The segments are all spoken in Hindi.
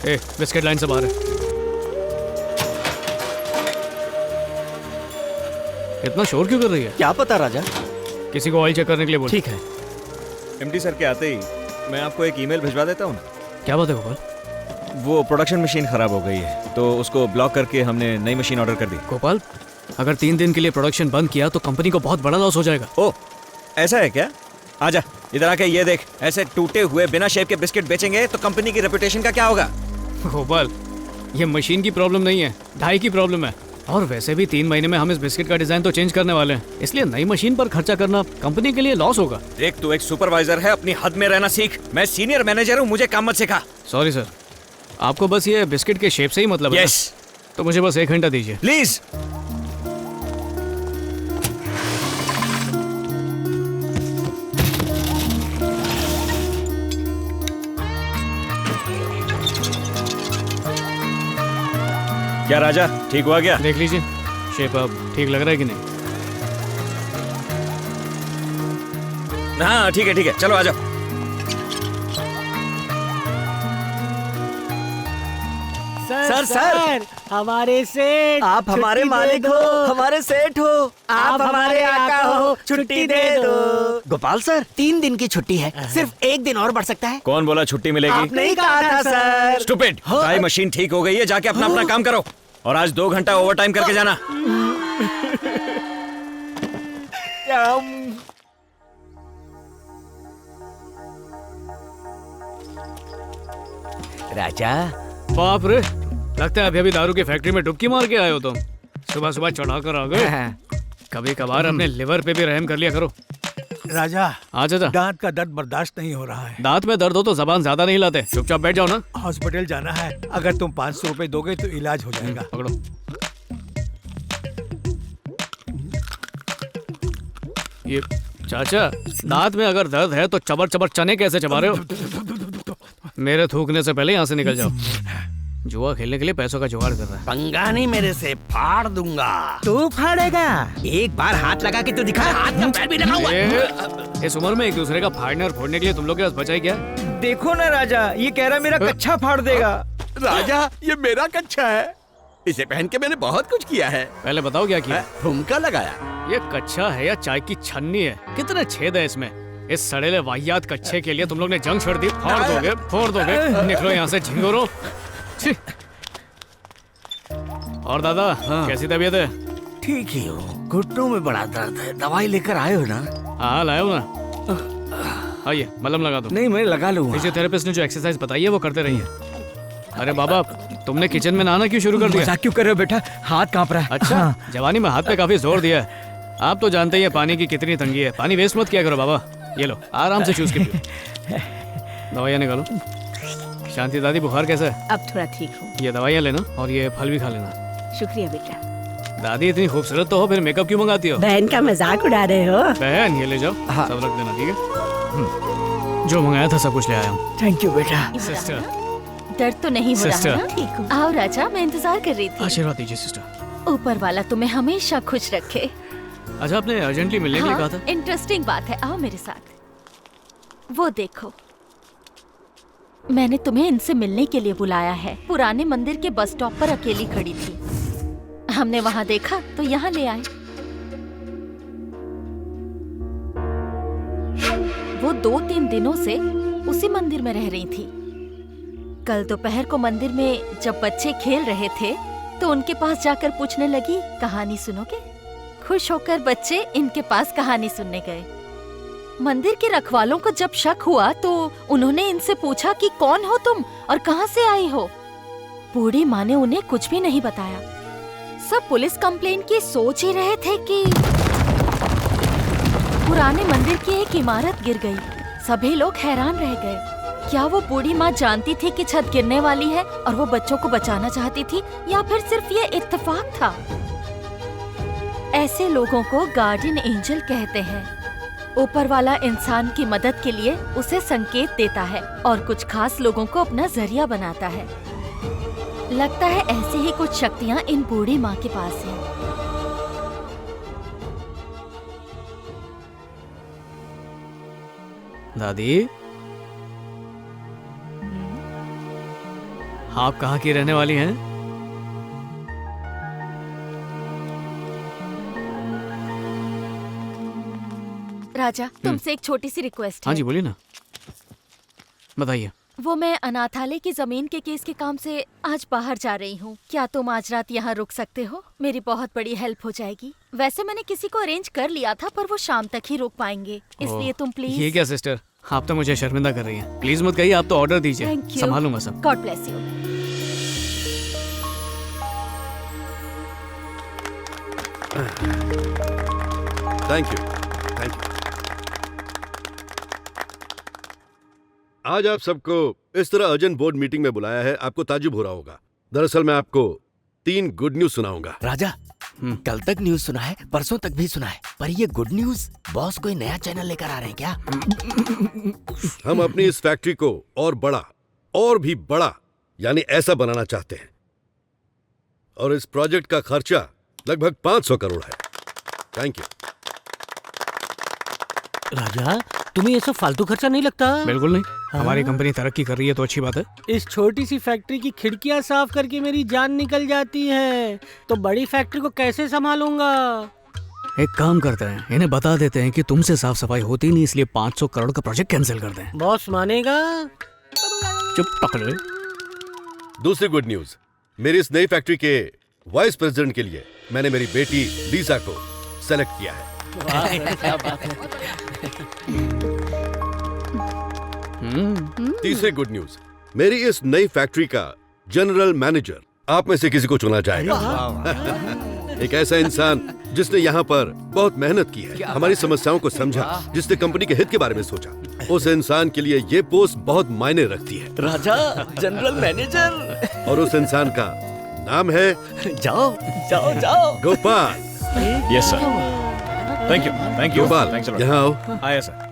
ए, बिस्किट लाइन से बाहर है। इतना शोर क्यों कर रही है? क्या पता राजा। किसी को ऑयल चेक करने के लिए बोल। ठीक है। एमडी सर के आते ही मैं आपको एक ईमेल भिजवा देता हूँ। क्या बात है गोपाल? वो प्रोडक्शन मशीन खराब हो गई है तो उसको ब्लॉक करके हमने नई मशीन ऑर्डर कर दी। गोपाल, अगर 3 दिन के लिए प्रोडक्शन बंद किया तो कंपनी को बहुत बड़ा लॉस हो जाएगा। ओ, ऐसा है क्या? आजा इधर आके ये देख, ऐसे टूटे हुए बिना शेप के बिस्किट बेचेंगे तो कंपनी की रेपुटेशन का क्या होगा? गोपाल, ये मशीन की प्रॉब्लम नहीं है, ढाई की प्रॉब्लम है। और वैसे भी 3 महीने में हम इस बिस्किट का डिजाइन तो चेंज करने वाले हैं, इसलिए नई मशीन पर खर्चा करना कंपनी के लिए लॉस होगा। देख, तू एक सुपरवाइजर है, अपनी हद में रहना सीख। मैं सीनियर मैनेजर हूँ, मुझे काम मत सिखा। सॉरी सर, आपको बस ये बिस्किट के शेप से ही मतलब है? यस। तो मुझे बस 1 घंटा दीजिए प्लीज। क्या राजा, ठीक हुआ क्या? देख लीजिए, शेप अब ठीक लग रहा है कि नहीं? हाँ ठीक है, चलो आ जाओ। सर हमारे सेठ, आप हमारे छुट्टी मालिक दे हो, दो। हमारे सेठ हो, आप हमारे आका हो, छुट्टी दे दो। गोपाल सर, 3 दिन की छुट्टी है, सिर्फ 1 दिन और बढ़ सकता है। कौन बोला छुट्टी मिलेगी? आपने ही कहा था सर। स्टूपिड। टाई मशीन ठीक हो गई है, जाके अपना अपना काम करो और आज 2 घंटा ओवर टाइम करके जाना। राजा, बाप रे, लगता है अभी अभी दारू की फैक्ट्री में डुबकी मार के आए हो तुम। सुबह सुबह चढ़ा कर आ गए। कभी कभार अपने लिवर पे भी रहम कर लिया करो। राजा, हाँ चाचा। दांत का दर्द बर्दाश्त नहीं हो रहा है। दांत में दर्द हो तो जबान ज्यादा नहीं लाते, चुपचाप बैठ जाओ ना। हॉस्पिटल जाना है, अगर तुम 500 रुपए दोगे तो इलाज हो जाएगा। पकड़ो। ये चाचा, दांत में अगर दर्द है तो चबर चबर चने कैसे चबा रहे हो? मेरे थूकने से पहले यहाँ से निकल जाओ। जुआ खेलने के लिए पैसों का जुगाड़ कर रहा है। पंगा नहीं मेरे से, फाड़ दूंगा। तू फाड़ेगा? एक बार हाथ लगा के तो दिखा। हाथ का पैर भी लगा हुआ है। इस उम्र में एक दूसरे का फाड़ने और फोड़ने के लिए तुम लोग के पास बचा ही क्या? देखो ना राजा, ये कह रहा मेरा कच्छा फाड़ देगा। राजा, ये मेरा कच्छा है, इसे पहन के मैंने बहुत कुछ किया है। पहले बताओ क्या किया? ठुमका लगाया। ये कच्छा है या चाय की छन्नी है? कितने छेद है इसमें? इस सड़ेले वाहियात कच्छे के लिए तुम लोग ने जंग छेड़ दी। फाड़ दोगे, फोड़ दोगे। निकलो यहाँ से झिंगुरो। और दादा, कैसी तबीयत है? ठीक ही हो, घुटनों में बड़ा दर्द है। दवाई लेकर आए हो ना? हाँ लाया हूँ ना। आइए, मलहम लगा दो। नहीं, मैं लगा लूंगा। फिजियोथेरेपिस्ट ने जो एक्सरसाइज बताई है वो करते रहिए। अरे बाबा, तुमने किचन में नहाना क्यों शुरू कर दिया? मजाक क्यों कर रहे हो बेटा? हाथ कांप रहा है। अच्छा, जवानी में हाथ पे काफी जोर दिया है। आप तो जानते ही हैं पानी की कितनी तंगी है। पानी वेस्ट मत किया करो बाबा। ये लो, आराम से चूस के पियो। दवाइयाँ निकालो। शांति दादी, बुखार कैसा है? अब थोड़ा ठीक हूँ। ये दवाइयाँ लेना और ये फल भी खा लेना। शुक्रिया बेटा। दादी, इतनी खूबसूरत तो हो, फिर मेकअप क्यों मंगाती हो? बहन का मजाक उड़ा रहे हो? बहन, ये ले जाओ। सब रख देना, ठीक है? जो मंगाया था सब कुछ ले आया हूँ। थैंक यू बेटा। सिस्टर, दर्द तो नहीं हो रहा सिस्टर। है ना? ठीक हूँ। आओ राजा, मैं इंतजार कर रही थी। आशीर्वाद दीजिए सिस्टर। ऊपर वाला तुम्हें हमेशा खुश रखे। अच्छा, आपने अर्जेंटली मिलने के लिए कहा था? इंटरेस्टिंग बात है, आओ मेरे साथ। वो देखो, मैंने तुम्हें इनसे मिलने के लिए बुलाया है। पुराने मंदिर के बस स्टॉप पर अकेली खड़ी थी, हमने वहाँ देखा तो यहाँ ले आए। वो 2-3 दिनों से उसी मंदिर में रह रही थी। कल दोपहर को मंदिर में जब बच्चे खेल रहे थे तो उनके पास जाकर पूछने लगी, कहानी सुनोगे? खुश होकर बच्चे इनके पास कहानी सुनने गए। मंदिर के रखवालों को जब शक हुआ तो उन्होंने इनसे पूछा कि कौन हो तुम और कहां से आई हो। बूढ़ी माँ ने उन्हें कुछ भी नहीं बताया। सब पुलिस कंप्लेन की सोच ही रहे थे कि पुराने मंदिर की एक इमारत गिर गई। सभी लोग हैरान रह गए। क्या वो बूढ़ी माँ जानती थी कि छत गिरने वाली है और वो बच्चों को बचाना चाहती थी, या फिर सिर्फ ये इत्तेफाक था? ऐसे लोगों को गार्डियन एंजल कहते हैं। ऊपर वाला इंसान की मदद के लिए उसे संकेत देता है और कुछ खास लोगों को अपना जरिया बनाता है। लगता है ऐसी ही कुछ शक्तियाँ इन बूढ़ी माँ के पास हैं। दादी, आप कहाँ की रहने वाली हैं? राजा, तुमसे एक छोटी सी रिक्वेस्ट हाँ है। जी बोलिए ना, बताइए। वो मैं अनाथालय की जमीन के केस के काम से आज बाहर जा रही हूँ। क्या तुम आज रात यहाँ रुक सकते हो? मेरी बहुत बड़ी हेल्प हो जाएगी। वैसे मैंने किसी को अरेंज कर लिया था, पर वो शाम तक ही रुक पाएंगे, इसलिए तुम ये प्लीज। क्या सिस्टर, आप तो मुझे शर्मिंदा कर रही हैं। प्लीज मत कहिए, आप तो ऑर्डर दीजिए, थैंक यू। संभालूंगा सब। God bless you. Thank you, thank you. आज आप सबको इस तरह अर्जेंट बोर्ड मीटिंग में बुलाया है, आपको ताजुब हो रहा होगा। दरअसल मैं आपको 3 गुड न्यूज सुनाऊंगा। राजा, कल तक न्यूज सुना है, परसों तक भी सुना है, पर ये गुड न्यूज बॉस कोई नया चैनल लेकर आ रहे हैं क्या? हम अपनी इस फैक्ट्री को और बड़ा, और भी बड़ा, यानी ऐसा बनाना चाहते हैं। और इस प्रोजेक्ट का खर्चा लगभग 500 करोड़ है। Thank you. राजा, तुम्हें ये सब फालतू खर्चा नहीं लगता? बिल्कुल नहीं, हमारी कंपनी तरक्की कर रही है तो अच्छी बात है। इस छोटी सी फैक्ट्री की खिड़कियां साफ करके मेरी जान निकल जाती है, तो बड़ी फैक्ट्री को कैसे संभालूंगा? एक काम करते हैं, इन्हें बता देते हैं कि तुमसे साफ सफाई होती नहीं, इसलिए 500 करोड़ का प्रोजेक्ट कैंसिल कर दें। बॉस मानेगा? चुप पकड़े। दूसरी गुड न्यूज, मेरी इस नई फैक्ट्री के वाइस प्रेसिडेंट के लिए मैंने मेरी बेटी लीसा को सेलेक्ट किया है। तीसरी गुड न्यूज, मेरी इस नई फैक्ट्री का जनरल मैनेजर आप में से किसी को चुना जाएगा। एक ऐसा इंसान जिसने यहाँ पर बहुत मेहनत की है, हमारी समस्याओं को समझा, जिसने कंपनी के हित के बारे में सोचा। उस इंसान के लिए ये पोस्ट बहुत मायने रखती है। राजा, जनरल मैनेजर। और उस इंसान का नाम है जाओ जाओ जाओ। Gopal. Yes sir, thank you Gopal, यहाँ आओ। आया सर।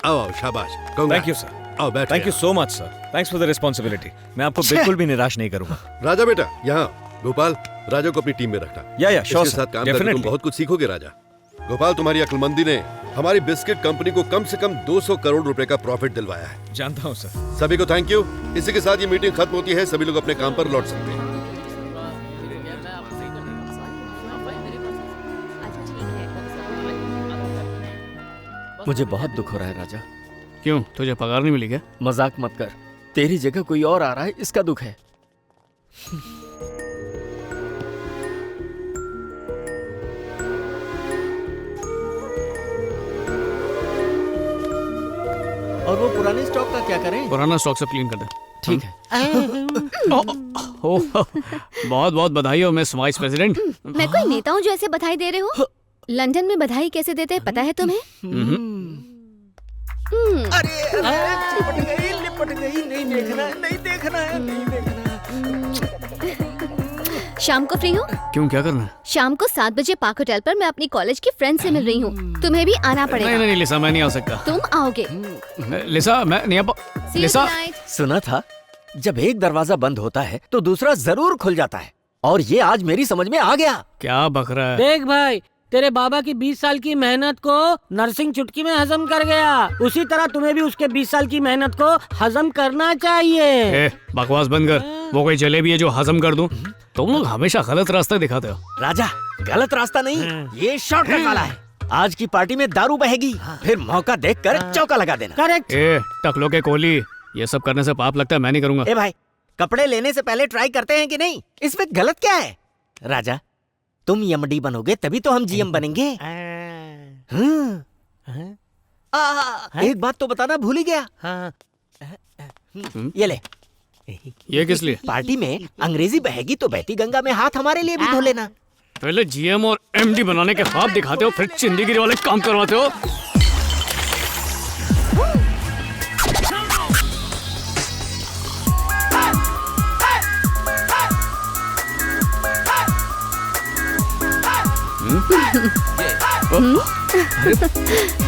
आओ आओ, शाबाश। Thank you sir. आओ बैठ। Thank you so much sir, thanks for the responsibility. मैं आपको बिल्कुल भी निराश नहीं करूंगा। राजा बेटा, यहाँ गोपाल, राजा को अपनी टीम में रखना। या इसके श्योर साथ सर, काम करके तुम डेफिनेटली। बहुत कुछ सीखोगे राजा। गोपाल, तुम्हारी अक्लमंदी ने हमारी बिस्किट कंपनी को कम से कम 200 करोड़ रुपए का प्रॉफिट दिलवाया है। जानता हूँ सर। सभी को थैंक यू। इसी के साथ ये मीटिंग खत्म होती है, सभी लोग अपने काम पर लौट सकते हैं। मुझे बहुत दुख हो रहा है राजा। क्यों, तुझे पगार नहीं मिली क्या? मजाक मत कर, तेरी जगह कोई और आ रहा है, इसका दुख है। और वो पुराने स्टॉक का क्या करें? पुराना स्टॉक सब क्लीन कर दे। ठीक है। बहुत बहुत बधाई हो मिस वाइस प्रेसिडेंट। मैं कोई नेता हूँ जो ऐसे बधाई दे रहे हो? लंदन में बधाई कैसे देते हैं पता है तुम्हें? लिपट गई, नहीं देखना, नहीं देखना है, नहीं देखना। शाम को फ्री हो? क्यों, क्या करना है? शाम को 7 बजे पार्क होटल पर मैं अपनी कॉलेज की फ्रेंड से मिल रही हूँ, तुम्हें भी आना नहीं पड़ेगा। नहीं लिसा, मैं नहीं आ सकता। तुम आओगे? लिसा, मैं नहीं आ See you लिसा, tonight. सुना था जब एक दरवाजा बंद होता है तो दूसरा जरूर खुल जाता है, और ये आज मेरी समझ में आ गया। क्या बक रहा है? देख भाई, तेरे बाबा की 20 साल की मेहनत को नरसिंह चुटकी में हजम कर गया, उसी तरह तुम्हें भी उसके 20 साल की मेहनत को हजम करना चाहिए। ए, बकवास बंद कर। वो कोई जलेबी है जो हजम कर दूं? तुम लोग हमेशा गलत रास्ता दिखाते हो। राजा, गलत रास्ता नहीं, ये शॉर्टकट वाला है। आज की पार्टी में दारू बहेगी, फिर मौका देखकर चौका लगा देना। करेक्ट। ए, टकलो के कोहली, ये सब करने से पाप लगता है, मैं नहीं करूंगा। ए भाई, कपड़े लेने से पहले ट्राई करते हैं कि नहीं? इसमें गलत क्या है? राजा, तुम एमडी बनोगे तभी तो हम जीएम बनेंगे। एक बात तो बताना भूल ही गया। ये ले। ये किस लिए? पार्टी में अंग्रेजी बहेगी तो बहती गंगा में हाथ हमारे लिए भी धो लेना। पहले जीएम और एमडी बनाने के ख्वाब दिखाते हो, फिर चिंदीगिरी वाले काम करवाते हो।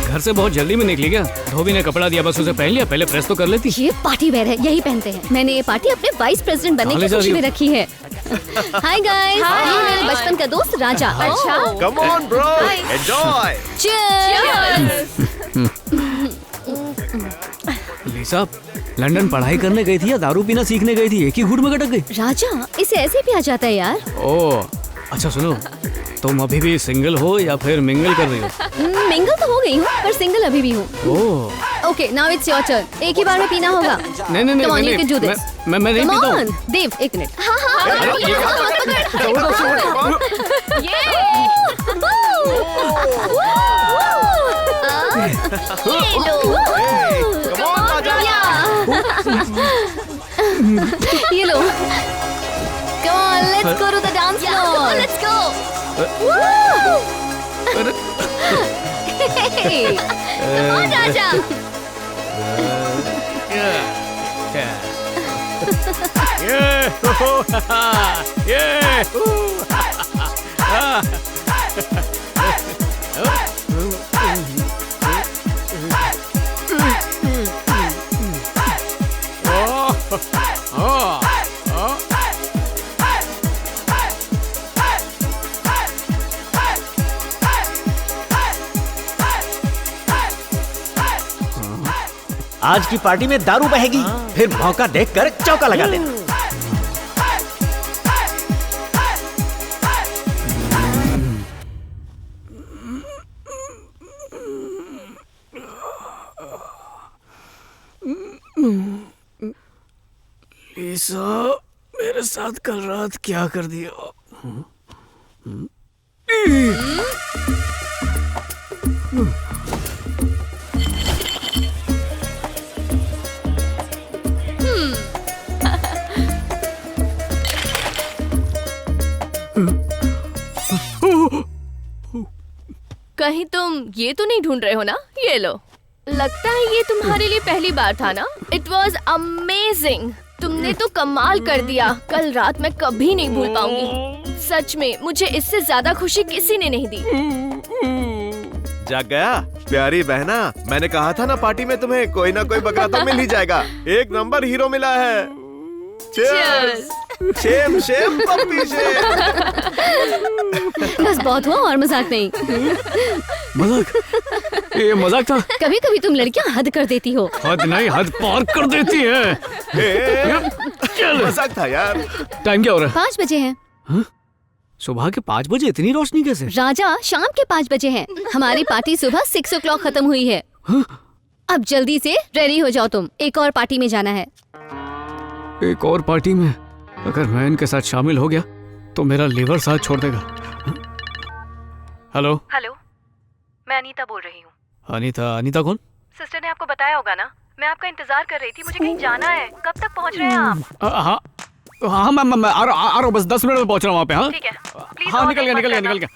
घर से बहुत जल्दी में निकली क्या? धोबी ने कपड़ा दिया, बस उसे पहन लिया? पहले प्रेस तो कर लेती। ये पार्टी वेयर है, यही पहनते हैं। मैंने ये पार्टी अपने वाइस प्रेसिडेंट बनने की खुशी में रखी है। हाय गाइस, ये मेरे बचपन का दोस्त राजा। अच्छा, come on bro, enjoy. Cheers. Lisa, London पढ़ाई करने गई थी या दारू पीना सीखने गई थी? एक ही घूट में गटक गई। राजा इसे ऐसे भी आ जाता है यार। ओ अच्छा सुनो, तुम अभी भी सिंगल हो या फिर मिंगल कर रही हो? मिंगल तो हो गई हूँ पर सिंगल अभी भी हूँ। Oh okay now it's your turn. एक ही बार में पीना होगा। नहीं नहीं Come on, नहीं you can do this. मैं नहीं Come पीता on, हूँ। देव एक मिनट। हाँ हाँ ये लो। Come on, let's go to the dance floor. Let's go. Hey, come on, Raja. आज की पार्टी में दारू बहेगी, फिर मौका देखकर चौका लगा देना। लीसा मेरे साथ कल रात क्या कर दिया? कहीं तुम ये तो नहीं ढूंढ रहे हो ना? ये लो। लगता है ये तुम्हारे लिए पहली बार था ना? It was amazing. तुमने तो कमाल कर दिया। कल रात मैं कभी नहीं भूल पाऊंगी। सच में मुझे इससे ज्यादा खुशी किसी ने नहीं दी। जाग गया प्यारी बहना, मैंने कहा था ना पार्टी में तुम्हें कोई ना कोई बकरा तो मिल ही जाएगा। एक नंबर हीरो मिला है। Cheers! Shem shame puppy shame. बस बहुत हुआ और मजाक नहीं। मजाक? ये मजाक था? कभी कभी तुम लड़कियां हद कर देती हो। हद नहीं, हद पार कर देती है। मजाक था यार। टाइम क्या हो रहा है? 5 बजे हैं। सुबह के 5 बजे? इतनी रोशनी कैसे? राजा शाम के 5 बजे हैं। हमारी पार्टी सुबह 6 o'clock खत्म हुई है। अब जल्दी से रेडी हो जाओ तुम, एक और पार्टी में जाना है। एक और पार्टी में? अगर मैं इनके साथ शामिल हो गया तो मेरा लीवर साथ छोड़ देगा। हेलो हेलो, मैं अनीता बोल रही हूँ। अनीता? अनीता कौन? सिस्टर ने आपको बताया होगा ना, मैं आपका इंतजार कर रही थी। मुझे कहीं जाना है। कब तक पहुँच रहे हैं आप? हाँ हाँ मैं आ रहा हूँ, बस 10 मिनट में पहुँच रहा हूँ वहाँ पे। हाँ ठीक है, प्लीज। हाँ निकल गया।